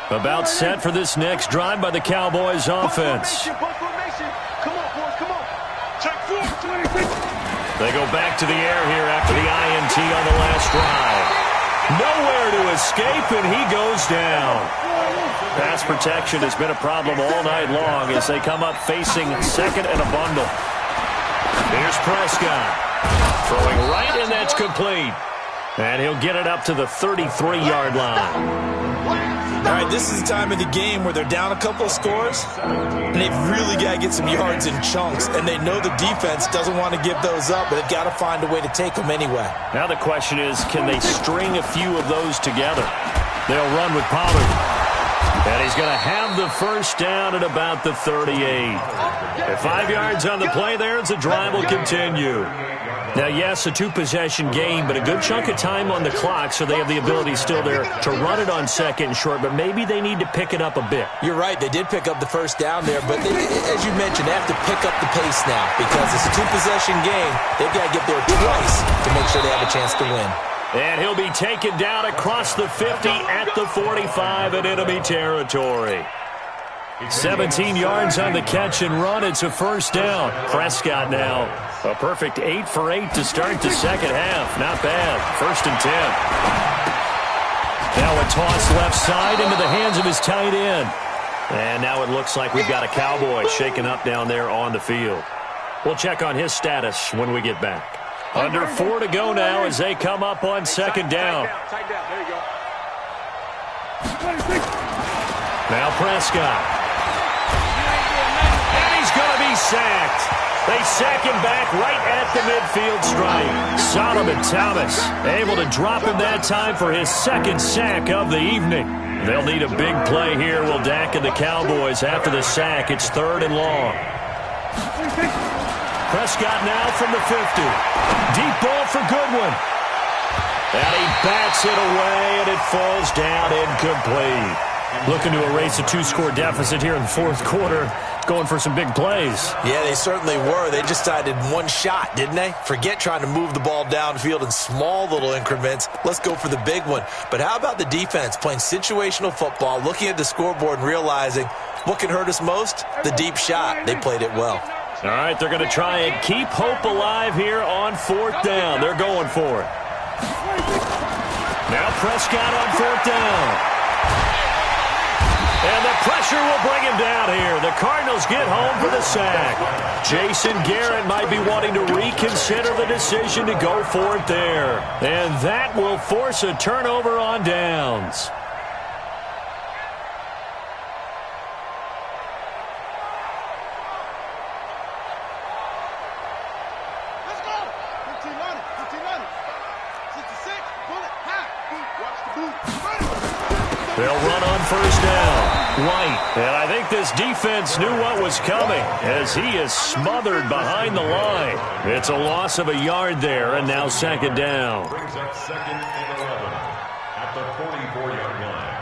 About set for this next drive by the Cowboys offense. Come on, boys, come on. Check 4. They go back to the air here after the INT on the last drive. Nowhere to escape, and he goes down. Pass protection has been a problem all night long as they come up facing 2nd and a bundle. Here's Prescott. Throwing right, and that's complete. And he'll get it up to the 33-yard line. All right, this is the time of the game where they're down a couple of scores, and they've really got to get some yards in chunks, and they know the defense doesn't want to give those up, but they've got to find a way to take them anyway. Now the question is, can they string a few of those together? They'll run with Pollard. And he's going to have the 1st down at about the 38. At 5 yards on the play there, as the drive will continue. Now, yes, a two-possession game, but a good chunk of time on the clock, so they have the ability still there to run it on second and short, but maybe they need to pick it up a bit. You're right. They did pick up the first down there, but as you mentioned, they have to pick up the pace now because it's a two-possession game. They've got to get there twice to make sure they have a chance to win. And he'll be taken down across the 50 at the 45 in enemy territory. 17 yards on the catch and run. It's a first down. Prescott now a perfect 8 for 8 to start the second half. Not bad. First and 10. Now a toss left side into the hands of his tight end. And now it looks like we've got a Cowboy shaken up down there on the field. We'll check on his status when we get back. Under 4 to go now as they come up on second down. There you go. Now Prescott. And he's going to be sacked. They sack him back right at the midfield stripe. Solomon Thomas able to drop him that time for his second sack of the evening. They'll need a big play here, will Dak and the Cowboys. After the sack, it's 3rd and long. Prescott now from the 50. Deep ball for Goodwin. And he bats it away, and it falls down incomplete. Looking to erase a 2-score deficit here in the fourth quarter. Going for some big plays. Yeah, they certainly were. They just decided one shot, didn't they? Forget trying to move the ball downfield in small little increments. Let's go for the big one. But how about the defense playing situational football, looking at the scoreboard and realizing what can hurt us most? The deep shot. They played it well. All right, they're going to try and keep hope alive here on 4th down. They're going for it. Now Prescott on 4th down. And the pressure will bring him down here. The Cardinals get home for the sack. Jason Garrett might be wanting to reconsider the decision to go for it there. And that will force a turnover on downs. Let's go. 15 on it. 15 on it. 66. Bullet. High. Watch the boot. They'll run on first down. White. And I think this defense knew what was coming as he is smothered behind the line. It's a loss of a yard there, and now second down. Brings up 2nd and 11 at the 44-yard line.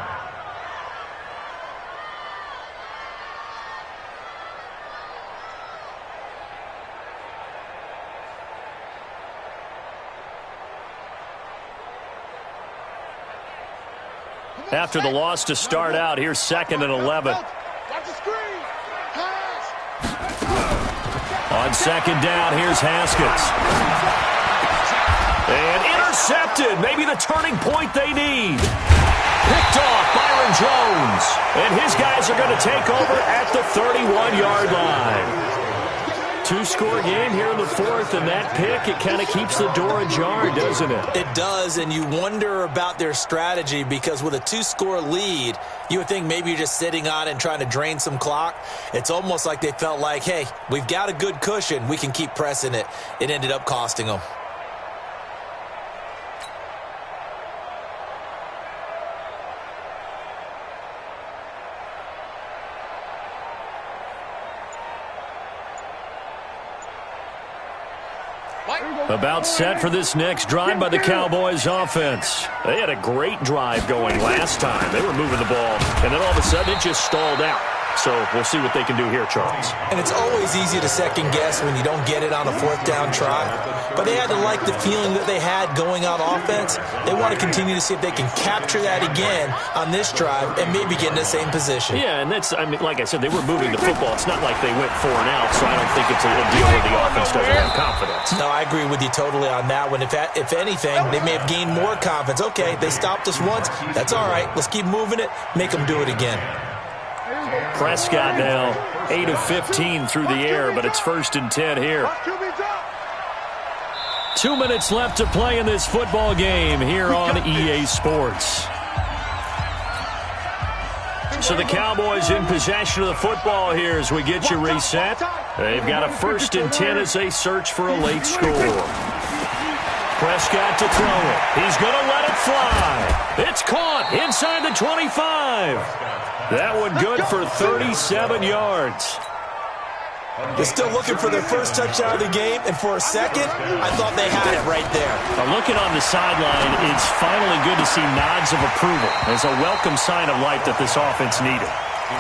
After the loss to start out, here's 2nd and 11. On second down, here's Haskins. And intercepted. Maybe the turning point they need. Picked off Byron Jones. And his guys are going to take over at the 31-yard line. 2-score game here in the 4th, and that pick, it kind of keeps the door ajar, doesn't it? It does, and you wonder about their strategy because with a 2-score lead, you would think maybe you're just sitting on it and trying to drain some clock. It's almost like they felt like, hey, we've got a good cushion. We can keep pressing it. It ended up costing them. About set for this next drive by the Cowboys offense. They had a great drive going last time. They were moving the ball, and then all of a sudden it just stalled out. So we'll see what they can do here, Charles. And it's always easy to second guess when you don't get it on a 4th down try. But they had to like the feeling that they had going on offense. They want to continue to see if they can capture that again on this drive and maybe get in the same position. Yeah, and that's, I mean, like I said, they were moving the football. It's not like they went 4 and out, so I don't think it's a deal where the offense doesn't have confidence. No, I agree with you totally on that one. If anything, they may have gained more confidence. Okay, they stopped us once. That's all right. Let's keep moving it. Make them do it again. Prescott now 8 of 15 through the air, but it's 1st and 10 here. 2 minutes left to play in this football game here on EA Sports. So the Cowboys in possession of the football here as we get you reset. They've got a 1st and 10 as they search for a late score. Prescott to throw it. He's going to let it fly. It's caught inside the 25. That one good for 37 yards. They're still looking for their first touchdown of the game, and for a second, I thought they had it right there. Looking on the sideline, it's finally good to see nods of approval. It's a welcome sign of life that this offense needed.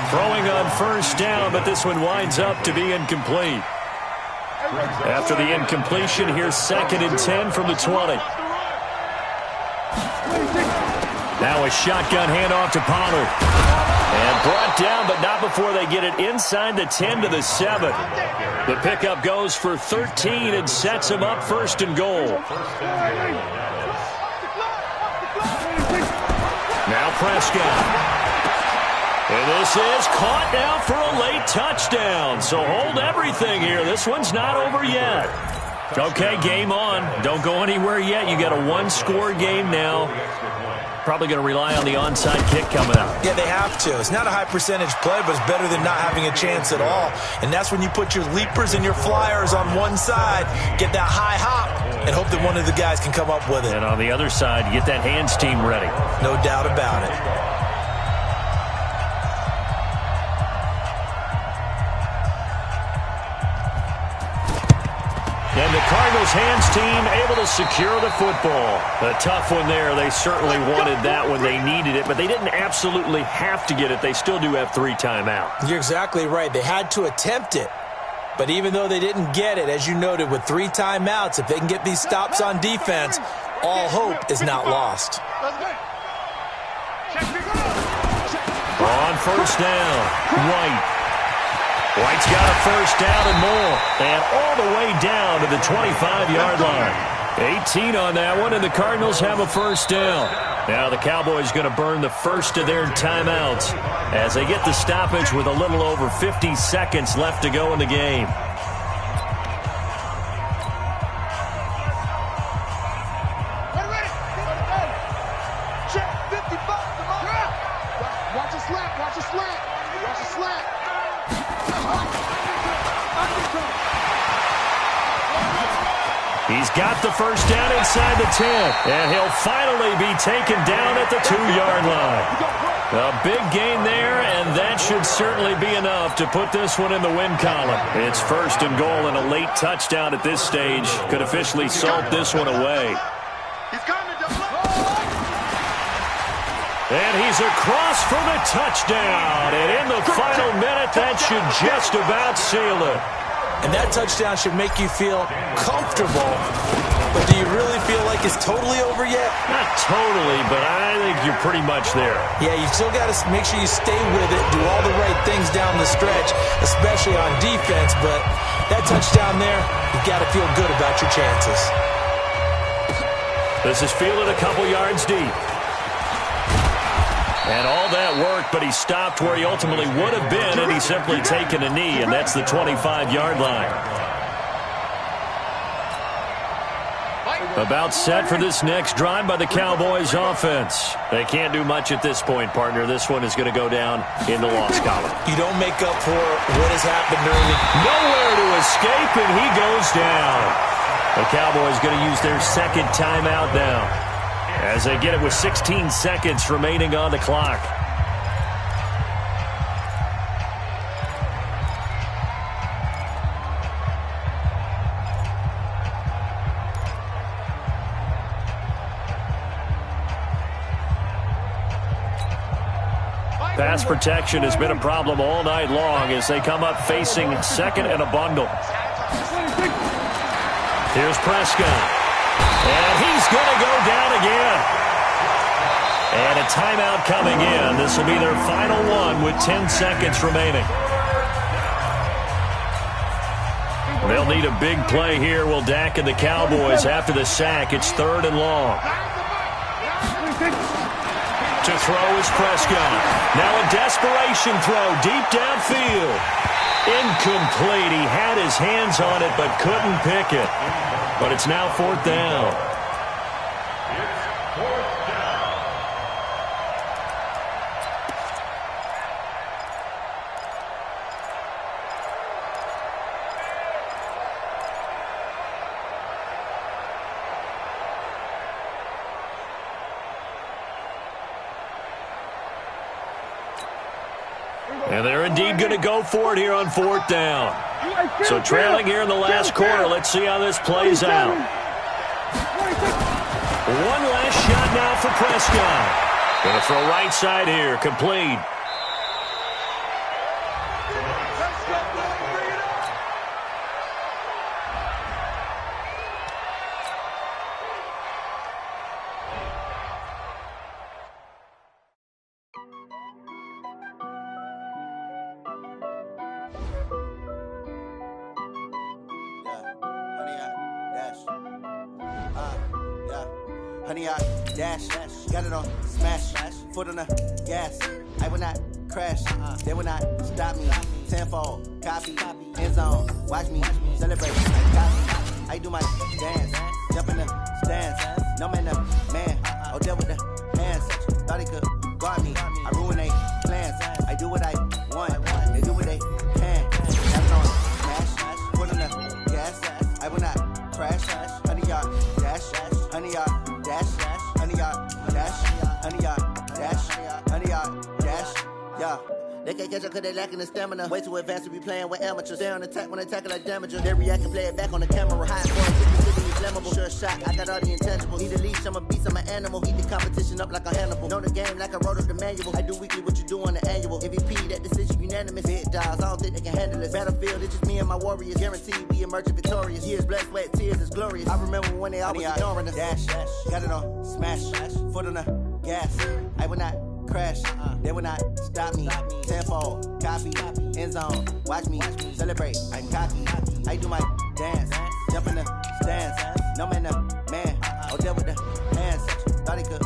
Throwing on first down, but this one winds up to be incomplete. After the incompletion, here's 2nd and 10 from the 20. Now a shotgun handoff to Pollard. And brought down, but not before they get it inside the 10 to the 7. The pickup goes for 13 and sets him up 1st and goal. Now Prescott. And this is caught now for a late touchdown. So hold everything here. This one's not over yet. Okay, game on. Don't go anywhere yet. You got a one-score game now. Probably going to rely on the onside kick coming up. Yeah, they have to. It's not a high percentage play, but it's better than not having a chance at all. And that's when you put your leapers and your flyers on one side, get that high hop, and hope that one of the guys can come up with it. And on the other side, get that hands team ready. No doubt about it. And the Cardinals' hands team able to secure the football. A tough one there. They certainly wanted that when they needed it, but they didn't absolutely have to get it. They still do have 3 timeouts. You're exactly right. They had to attempt it. But even though they didn't get it, as you noted, with 3 timeouts, if they can get these stops on defense, all hope is not lost. On first down, White. White's got a first down and more. And all the way down to the 25-yard line. 18 on that one, and the Cardinals have a first down. Now the Cowboys going to burn the first of their timeouts as they get the stoppage with a little over 50 seconds left to go in the game. He's got the first down inside the 10, and he'll finally be taken down at the 2-yard line. A big gain there, and that should certainly be enough to put this one in the win column. It's 1st and goal, and a late touchdown at this stage could officially salt this one away. And he's across for the touchdown, and in the final minute, that should just about seal it. And that touchdown should make you feel comfortable. But do you really feel like it's totally over yet? Not totally, but I think you're pretty much there. Yeah, you still got to make sure you stay with it, do all the right things down the stretch, especially on defense. But that touchdown there, you've got to feel good about your chances. This is fielded a couple yards deep. And all that work, but he stopped where he ultimately would have been had he simply taken a knee, and that's the 25-yard line. About set for this next drive by the Cowboys offense. They can't do much at this point, partner. This one is going to go down in the loss column. You don't make up for what has happened early. Nowhere to escape, and he goes down. The Cowboys going to use their 2nd timeout now, as they get it with 16 seconds remaining on the clock. Pass protection has been a problem all night long as they come up facing 2nd and a bundle. Here's Prescott. And he's going to go down again. And a timeout coming in. This will be their final one with 10 seconds remaining. They'll need a big play here. Will Dak and the Cowboys after the sack. It's 3rd and long. To throw is Prescott. Now a desperation throw deep downfield. Incomplete. He had his hands on it but couldn't pick it. But it's now 4th down. And they're indeed going to go for it here on 4th down. So trailing here in the last quarter. Let's see how this plays out. One last shot now for Prescott. Going to throw right side here. Complete. Honey, I dash, got it on smash, foot on the gas. I will not crash, they will not stop me. Tenfold, copy, end zone, watch me celebrate. I do my dance, jump in the stands. No man, man, oh, deal with the hands. Thought he could guard me, I ruin they plans. I do what I want, they do what they can. Got it on smash, foot on the gas. I will not crash, honey, y'all dash, honey, y'all dash, honey, y'all dash, honey, y'all dash, honey, y'all dash, yeah. They can't catch up cause they lacking the stamina. Way too advanced to be playing with amateurs. Stay on attack when they tackle like damager. They react and play it back on the camera. High boy, flammable. Sure shot, I got all the intangibles. Need a leash, I'm a beast, I'm an animal. Eat the competition up like a Hannibal. Know the game like I wrote up the manual. I do weekly what you do on the annual. MVP, that decision unanimous. Big dogs, I don't think they can handle this. Battlefield, it's just me and my warriors. Guaranteed we emerge victorious. Years, blood, sweat, tears, it's glorious. I remember when they always ignoring us. Dash, got it on smash, foot on the gas. I will not crash, they will not stop me. Tenfold, copy, end zone, watch me celebrate. I'm cocky, I do my dance, jump in the stands. No man, man, oh, deal with the hands. Thought he could